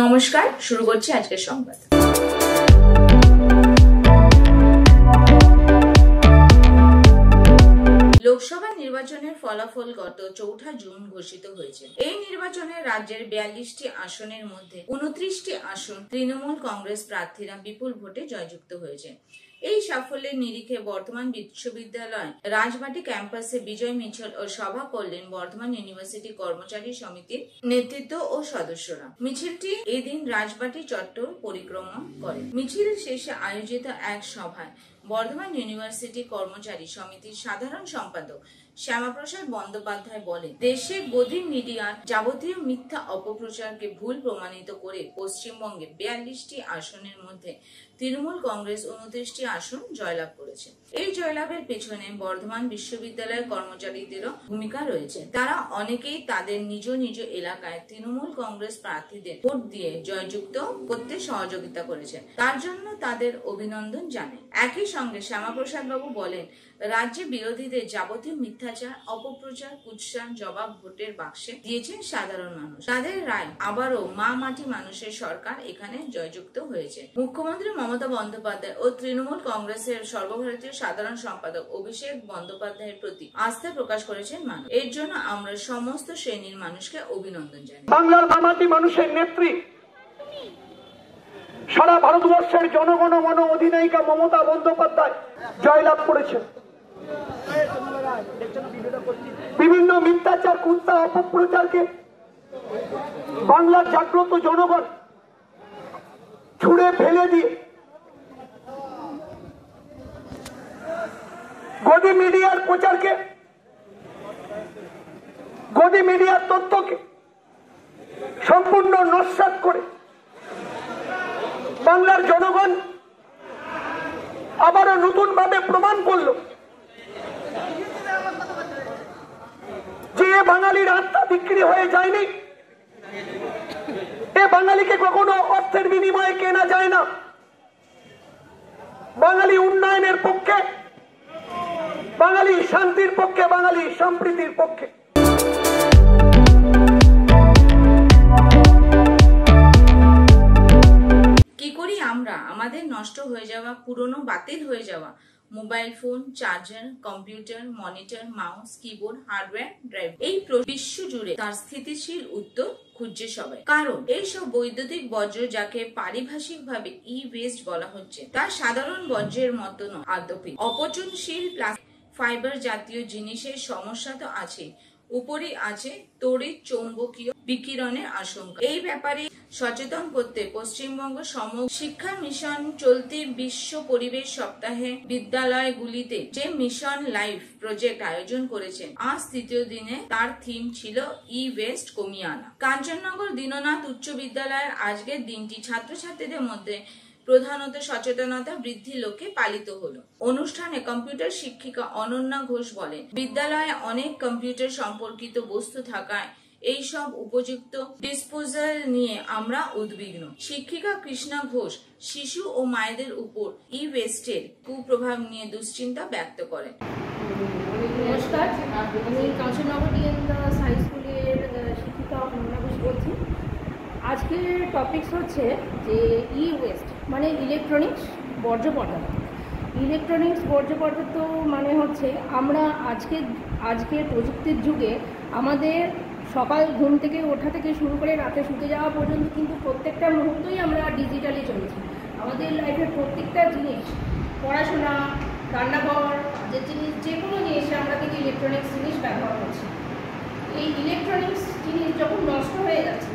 নমস্কার, শুরু করছি আজকের সংবাদ। লোকসভা নির্বাচনের ফলাফল গত 4 জুন ঘোষিত হয়েছে। এই নির্বাচনে রাজ্যের 42টি আসনের মধ্যে 29টি আসন তৃণমূল কংগ্রেস প্রার্থীরা বিপুল ভোটে জয়যুক্ত হয়েছে। এই সাফল্যের নিরিখে বর্ধমান বিশ্ববিদ্যালয় রাজবাটি ক্যাম্পাসে বিজয় মিছিল ও সভা করলেন বর্ধমান ইউনিভার্সিটি কর্মচারী সমিতির নেতৃত্ব ও সদস্যরা। মিছিলটি এদিন রাজবাটি চত্বর পরিক্রমা করে। মিছিল শেষে আয়োজিত এক সভায় বর্ধমান ইউনিভার্সিটি কর্মচারী সমিতির সাধারণ সম্পাদক শ্যামাপ্রসাদ বন্দ্যোপাধ্যায় বলেন, দেশে গদি মিডিয়ার যাবতীয় মিথ্যা অপপ্রচারকে ভুল প্রমাণিত করে পশ্চিমবঙ্গে 42টি আসনের মধ্যে তৃণমূল কংগ্রেস 29টি আসন জয়লাভ করেছে। এই জয়লাভের পেছনে বর্ধমান বিশ্ববিদ্যালয়ের কর্মচারীদেরও ভূমিকা রয়েছে। তারা অনেকেই তাদের নিজ নিজ এলাকায় তৃণমূল কংগ্রেস প্রার্থীদের ভোট দিয়ে জয়যুক্ত করতে সহযোগিতা করেছে, তার জন্য তাদের অভিনন্দন জানায়। একই সঙ্গে শ্যামাপ্রসাদ বাবু বলেন, রাজ্যে বিরোধীদের যাবতীয় মিথ্যাচার, অপপ্রচার, কুৎসার জবাব ভোটের বাক্সে দিয়েছেন সাধারণ মানুষ। তাদের রায় আবারও মা মাটি মানুষের সরকার এখানে জয়যুক্ত হয়েছে। মুখ্যমন্ত্রী মমতা বন্দ্যোপাধ্যায় ও তৃণমূল কংগ্রেসের সর্বভারতীয় সাধারণ সম্পাদক অভিষেক বন্দ্যোপাধ্যায়ের প্রতি আস্থা প্রকাশ করেছেন মানুষ। এর জন্য আমরা সমস্ত শ্রেণীর মানুষকে অভিনন্দন জানাই। বাংলার মা মাটি মানুষের নেত্রী, সারা ভারতবর্ষের জনগণ মন অধিনায়িকা মমতা বন্দ্যোপাধ্যায় জয়লাভ করেছেন। বিভিন্ন মিথ্যাচার, কুৎসা, অপপ্রচারকে বাংলার জাগ্রত জনগণ ছুড়ে ফেলে দিয়ে গদি মিডিয়ার প্রচারকে, গদি মিডিয়ার তথ্যকে সম্পূর্ণ নস্যাৎ করে বাংলার জনগণ আবারও নতুন ভাবে প্রমাণ করল যে বাঙালির আত্মা বিক্রি হয়ে যায়নি, এ বাঙালিকে কখনো অর্থের বিনিময়ে কেনা যায় না। বাঙালি উন্নয়নের পক্ষে, বাঙালি শান্তির পক্ষে, বাঙালি সম্প্রীতির পক্ষে। কি করি আমরা আমাদের নষ্ট হয়ে যাওয়া, পুরনো বাতিল হয়ে যাওয়া mobile phone, charger, computer, monitor, mouse, keyboard, hardware, drive, এই বিশ্ব জুড়ে তার স্থিতিশীল উত্তর খুঁজছে সবাই। কারণ এইসব বৈদ্যুতিক বজ্র, যাকে পারিভাষিকভাবে ই ওয়েস্ট বলা হচ্ছে, তার সাধারণ বজ্রের মতো নয়। আদপে অপচনশীল প্লাস্টিক, ফাইবার জাতীয় জিনিসের সমস্যা তো আছে, উপরই আছে তড়িৎ চৌম্বকীয় বিকিরণের আশঙ্কা। এই ব্যাপারে সচেতন করতে পশ্চিমবঙ্গ সমগ্র শিক্ষা মিশন চলতি বিশ্ব পরিবেশ সপ্তাহে বিদ্যালয়গুলিতে যে মিশন লাইফ প্রজেক্ট আয়োজন করেছেন, আজ তৃতীয় দিনে তার থিম ছিল ই ওয়েস্ট কমিয়ে আনা। কাঞ্চননগর দীননাথ উচ্চ বিদ্যালয়ের আজকের দিনটি ছাত্রছাত্রীদের মধ্যে প্রধানত সচেতনতা বৃদ্ধির লক্ষ্যে পালিত হলো। অনুষ্ঠানে কম্পিউটার শিক্ষিকা অনন্যা ঘোষ বলেন, বিদ্যালয়ে অনেক কম্পিউটার সম্পর্কিত বস্তু থাকায় এই সব উপযুক্ত ডিসপোজাল নিয়ে আমরা উদ্বিগ্ন। শিক্ষিকা কৃষ্ণা ঘোষ শিশু ও মায়েদের উপর ই ওয়েস্টের কুপ্রভাব নিয়ে দুশ্চিন্তা ব্যক্ত করেন। নমস্কার, আমি কাঞ্চননগর ডিএনদাস হাই স্কুলের শিক্ষিকা অনন্যা ঘোষ বলছি। আজকের টপিকস হচ্ছে যে ই ওয়েস্ট মানে ইলেকট্রনিক্স বর্জ্য পদার্থ। ইলেকট্রনিক্স বর্জ্য পদার্থ মানে হচ্ছে আমরা আজকের প্রযুক্তির যুগে আমাদের সকাল ঘুম থেকে ওঠা থেকে শুরু করে রাতে শুতে যাওয়া পর্যন্ত কিন্তু প্রত্যেকটা মুহূর্তই আমরা ডিজিটালি চলেছি। আমাদের লাইফের প্রত্যেকটা জিনিস, পড়াশোনা, রান্নাঘর, যে জিনিস, যে কোনো জিনিসে আমরা কিন্তু ইলেকট্রনিক্স জিনিস ব্যবহার করছি। এই ইলেকট্রনিক্স জিনিস যখন নষ্ট হয়ে যাচ্ছে,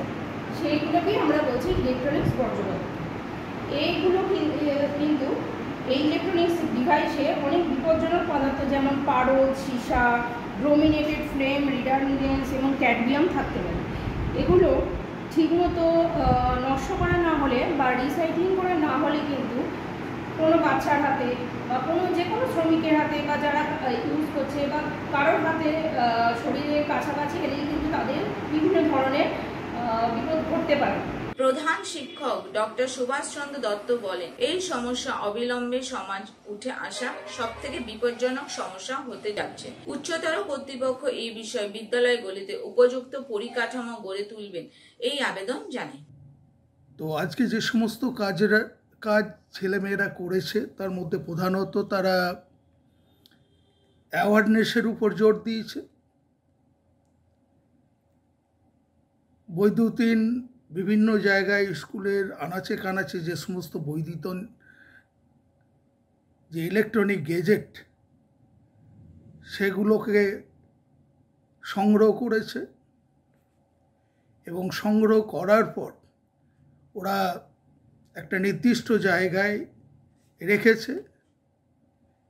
সেইগুলোকেই আমরা বলছি ইলেকট্রনিক্স বর্জ্য পদার্থ। এইগুলো কিন্তু এই ইলেকট্রনিক্স ডিভাইসে অনেক বিপজ্জনক পদার্থ যেমন পারদ, সীসা, ব্রোমিনেটেড ফ্লেম, রিডান্ডেন্স এবং ক্যাডমিয়াম থাকতে পারে। এগুলো ঠিকমতো নষ্ট করা না হলে বা রিসাইক্লিং করা না হলে কিন্তু কোনো বাচ্চার হাতে বা যে কোনো শ্রমিকের হাতে বা যারা ইউজ করছে বা কারোর হাতে শরীরের কাছাকাছি এলেই কিন্তু তাদের বিভিন্ন ধরনের বিপদ ঘটতে পারে। প্রধান শিক্ষক ডক্টর সুভাষ চন্দ্র দত্ত বলেন, এই সমস্যা অবিলম্বে সমাজ উঠে আসা সবথেকে বিপজ্জনক সমস্যা হতে যাচ্ছে। উচ্চতর কর্তৃপক্ষ এই বিষয়ে বিদ্যালয়গুলিতে উপযুক্ত পরিকাঠামো গড়ে তুলবেন এই আবেদন জানায়। তো আজকে যে সমস্ত কাজ ছেলেমেয়েরা করেছে তার মধ্যে প্রধানত তারা অ্যাওয়ারনেসের উপর জোর দিয়েছে। বৈদ্যুতিন বিভিন্ন জায়গায় স্কুলের আনাচে কানাচে যে সমস্ত বৈদ্যুতিন যে ইলেকট্রনিক গেজেট সেগুলোকে সংগ্রহ করেছে এবং সংগ্রহ করার পর ওরা একটা নির্দিষ্ট জায়গায় রেখেছে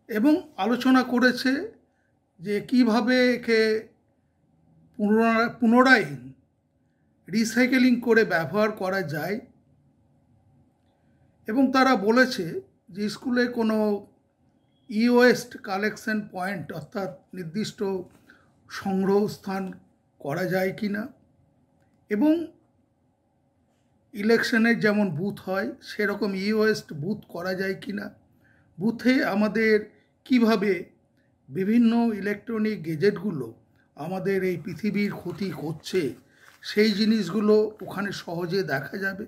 এবং আলোচনা করেছে যে কিভাবে একে পুনরায় রিসাইকেলিং করে ব্যবহার করা যায়। এবং তারা বলেছে যে স্কুলে কোনো ওয়েস্ট কালেকশন পয়েন্ট অর্থাৎ নির্দিষ্ট সংগ্রহ স্থান করা যায় কি না, এবং ইলেকশনের যেমন বুথ হয় সেরকম ওয়েস্ট বুথ করা যায় কি না, বুথে আমাদের কিভাবে বিভিন্ন ইলেকট্রনিক গেজেটগুলো আমাদের এই পৃথিবীর ক্ষতি করছে সেই জিনিসগুলো ওখানে সহজে দেখা যাবে।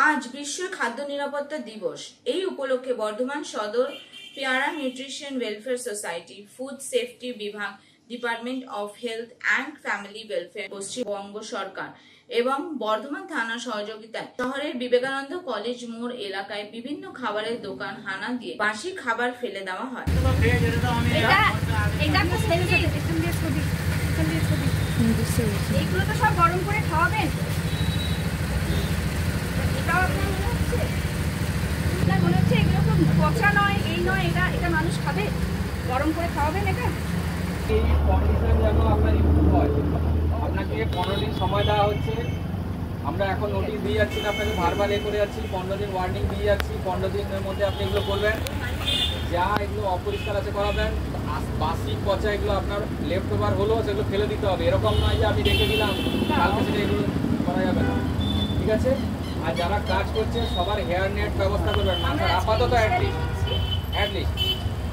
আজ বিশ্ব খাদ্য নিরাপত্তা দিবস। এই উপলক্ষে বর্ধমান সদর পেয়ারা nutrition welfare society, food safety বিভাগ, department of health and family welfare, Paschimbanga সরকার এবং বর্ধমান থানা সহযোগিতায় শহরের বিবেকানন্দ কলেজ মোড় এলাকায় বিভিন্ন খাবারের দোকান হানা দিয়ে বাসি খাবার ফেলে দেওয়া হয়। এইগুলো তো সব গরম করে খাওয়াবেন, এটাও আপনার মনে হচ্ছে এগুলো খুব পচা নয়, এই নয়, এটা মানুষ খাবে, গরম করে খাওয়াবেন এটা। এই কন্ডিশন যেন আপনার ইমপ্রুভ হয়, আপনাকে 15 দিন সময় দেওয়া হচ্ছে। আমরা এখন নোটিশ দিয়ে যাচ্ছি না, আপনাকে ভারবাল করে যাচ্ছি, 15 দিন ওয়ার্নিং দিয়ে যাচ্ছি। 15 দিনের মধ্যে আপনি এগুলো করবেন, যা এগুলো অপরিষ্কার আছে করাবেন। বাসি পচা এগুলো আপনার লেফট ওভার হলো সেগুলো ফেলে দিতে হবে। এরকম নয় যে আমি রেখে দিলাম কালকে সেটা এগুলো করা যাবে না, ঠিক আছে? আর যারা কাজ করছে সবার হেয়ার নেট ব্যবস্থা করবেন, মাথার আপাতত অ্যাটলিস্ট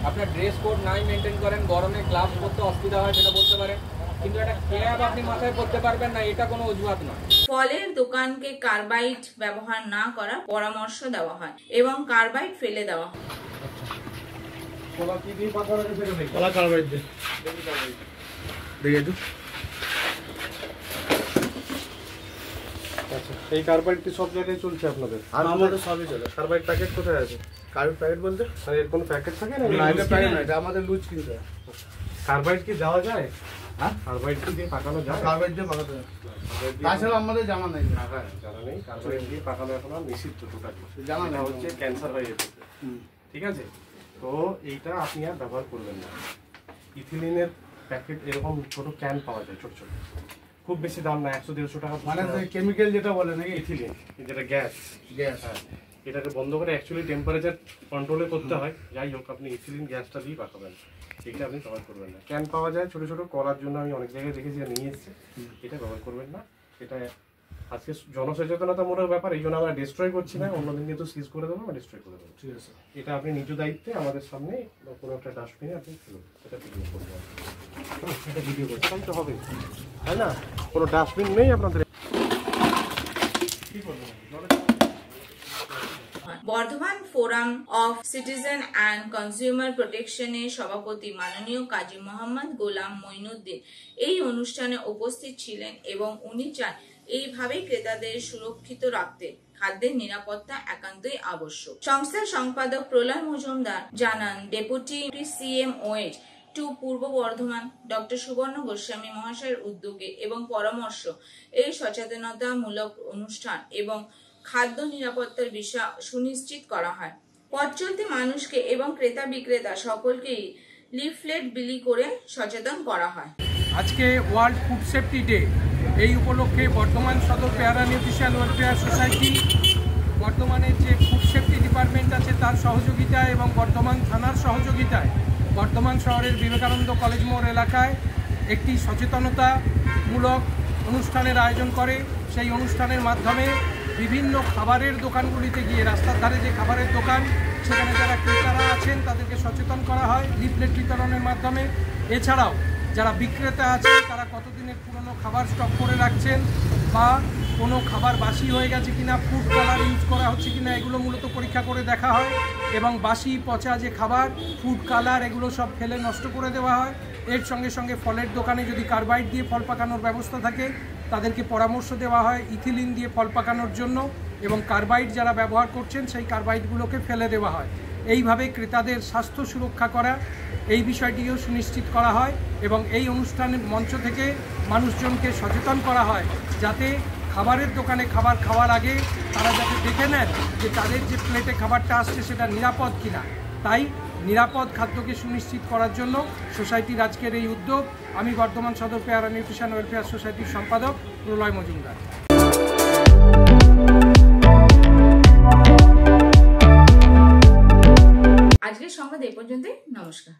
আপনার ড্রেস কোড নাই মেনটেন করেন, গরমে গ্লাভস পরতে অসুবিধা হয় সেটা বলতে পারেন, কিন্তু একটা ক্যাপ আপনি মাথায় পরতে পারবেন না, এটা কোনো অজুহাত নয়। ফলের দোকানকে কার্বাইড ব্যবহার না করার পরামর্শ দেওয়া হয় এবং কার্বাইড ফেলে দেওয়া হয়। কলা কি দিয়ে পাকা রাখে ফেলে দেই, কলা কার্বাইড দিয়ে দেখে একটু। আচ্ছা, এই কার্বাইড কি সব জায়গায় চলছে আপনাদের? আর আমাদের সবই চলে। কার্বাইড প্যাকেট কোথায় আছে? কার্বাইড প্যাকেট বলতে মানে এর কোনো প্যাকেট থাকে না? না, এটা প্যাকেট না, এটা আমাদের লুজ কিনতে হয়। কার্বাইড কি দেওয়া যায়? হ্যাঁ, কার্বাইড কি দিয়ে পাকানো যায়? কার্বাইড দিয়ে পাকাতে হয়, তাছাড়া আমাদের জানা নেই। হ্যাঁ, জানা নেই। কার্বাইড দিয়ে পাকানো এখন আর নিষিদ্ধ টোটালি, জানা নেই, হচ্ছে ক্যান্সার হয়ে যেতে। ঠিক আছে, তো এইটা আপনি আর ব্যবহার করবেন না। ইথিলিনের প্যাকেট এরকম ছোট ক্যান পাওয়া যায়, ছোট ছোট, খুব বেশি দাম না, 100-150 টাকা। মানে কেমিক্যাল যেটা বলে নাকি ইথিলিন, যেটা গ্যাস। হ্যাঁ, এটাকে বন্ধ করে অ্যাকচুয়ালি টেম্পারেচার কন্ট্রোলে করতে হয়। যাই হোক, আপনি ইথিলিন গ্যাসটা দিয়ে পাকাবেন, এইটা আপনি ব্যবহার করবেন না। ক্যান পাওয়া যায় ছোটো ছোটো, করার জন্য আমি অনেক জায়গায় দেখেছি, নিয়ে এসেছে। এটা ব্যবহার করবেন না। এটা আজকে জনসচেতনতামূলক ব্যাপার, এই জন্য আমরা ডিস্ট্রয় করছি না, অন্যদিন কিন্তু সিজ করে দেবো বা ডিস্ট্রয় করে দেবো। ঠিক আছে, এটা আপনি নিজ দায়িত্বে আমাদের সামনে কোনো একটা ডাস্টবিনে আপনি ফেলুন, সেটা ভিডিও করবো। এটা ভিডিও করতে তো হবে, তাই না? কোনো ডাস্টবিন নেই আপনাদের। Bardhaman forum of citizen and consumer প্রোটেকশনের সভাপতি মাননীয় কাজী মোহাম্মদ গোলাম মঈনুদ্দিন এই অনুষ্ঠানে উপস্থিত ছিলেন এবং উনি চান এইভাবেই ক্রেতাদের সুরক্ষিত রাখতে খাদ্যের নিরাপত্তা একান্তই আবশ্যক। সংস্থার সম্পাদক প্রলয় মজুমদার জানান, ডেপুটি CMOH 2 পূর্ব বর্ধমান ডক্টর সুবর্ণ গোস্বামী মহাশয়ের উদ্যোগে এবং পরামর্শ এই সচেতনতামূলক অনুষ্ঠান এবং খাদ্য নিরাপত্তার বিষয় সুনিশ্চিত করা হয়। পথ চলতি মানুষকে এবং ক্রেতা বিক্রেতা সকলকেই লিফলেট বিলি করে সচেতন করা হয়। আজকে ওয়ার্ল্ড ফুড সেফটি ডে, এই উপলক্ষে বর্ধমান সদর পেয়ারা নিউট্রিশন ওয়েলফেয়ার সোসাইটি, বর্ধমানের যে ফুড সেফটি ডিপার্টমেন্ট আছে তার সহযোগিতায় এবং বর্ধমান থানার সহযোগিতায় বর্ধমান শহরের বিবেকানন্দ কলেজ মোড় এলাকায় একটি সচেতনতামূলক অনুষ্ঠানের আয়োজন করে। সেই অনুষ্ঠানের মাধ্যমে বিভিন্ন খাবারের দোকানগুলিতে গিয়ে, রাস্তার ধারে যে খাবারের দোকান, সেখানে যারা ক্রেতারা আছেন তাদেরকে সচেতন করা হয় লিফলেট বিতরণের মাধ্যমে। এছাড়াও যারা বিক্রেতা আছেন তারা কতদিনের পুরনো খাবার স্টক করে রাখছেন বা কোনো খাবার বাসি হয়ে গেছে কিনা, ফুড কালার ইউজ করা হচ্ছে কিনা, এগুলো মূলত পরীক্ষা করে দেখা হয়। এবং বাসি পচা যে খাবার, ফুড কালার, এগুলো সব ফেলে নষ্ট করে দেওয়া হয়। এর সঙ্গে সঙ্গে ফলের দোকানে যদি কার্বাইড দিয়ে ফল পাকানোর ব্যবস্থা থাকে তাদেরকে পরামর্শ দেওয়া হয় ইথিলিন দিয়ে ফল পাকানোর জন্য, এবং কার্বাইড যারা ব্যবহার করছেন সেই কার্বাইডগুলোকে ফেলে দেওয়া হয়। এইভাবে ক্রেতাদের স্বাস্থ্য সুরক্ষা করা, এই বিষয়টিও সুনিশ্চিত করা হয়। এবং এই অনুষ্ঠানের মঞ্চ থেকে মানুষজনকে সচেতন করা হয় যাতে খাবারের দোকানে খাবার খাওয়ার আগে তারা যাতে দেখে নেন যে তাদের যে প্লেটে খাবারটা আসছে সেটা নিরাপদ কিনা। তাই নিরাপদ খাদ্যকে সুনিশ্চিত করার জন্য সোসাইটির আজকের এই উদ্যোগ। আমি বর্ধমান সদর পেয়ারা নিউট্রিশন ওয়েলফেয়ার সোসাইটির সম্পাদক প্রলয় মজুমদার। আজকের সংবাদ এই পর্যন্তই। নমস্কার।